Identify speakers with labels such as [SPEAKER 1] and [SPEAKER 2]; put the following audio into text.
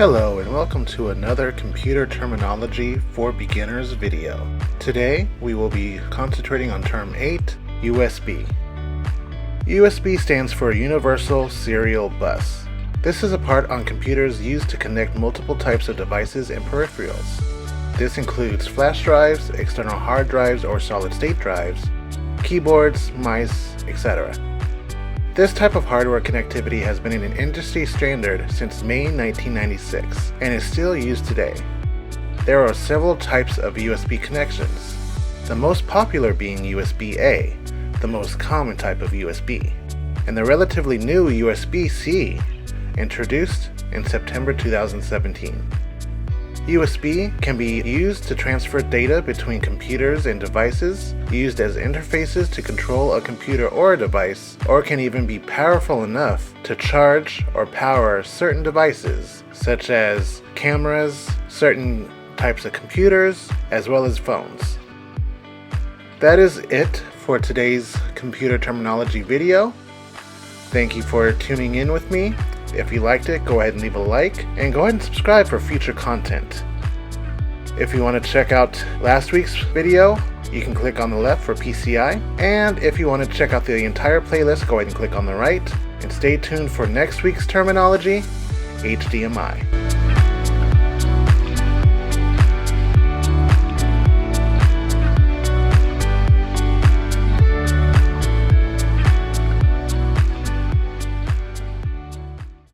[SPEAKER 1] Hello and welcome to another Computer Terminology for Beginners video. Today we will be concentrating on term 8, USB. USB stands for Universal Serial Bus. This is a part on computers used to connect multiple types of devices and peripherals. This includes flash drives, external hard drives or solid-state drives, keyboards, mice, etc. This type of hardware connectivity has been an industry standard since May 1996 and is still used today. There are several types of USB connections, the most popular being USB-A, the most common type of USB, and the relatively new USB-C, introduced in September 2017. USB can be used to transfer data between computers and devices, used as interfaces to control a computer or a device, or can even be powerful enough to charge or power certain devices, such as cameras, certain types of computers, as well as phones. That is it for today's computer terminology video. Thank you for tuning in with me. If you liked it, go ahead and leave a like, and go ahead and subscribe for future content. If you want to check out last week's video, you can click on the left for PCI, and if you want to check out the entire playlist, go ahead and click on the right, and stay tuned for next week's terminology, HDMI.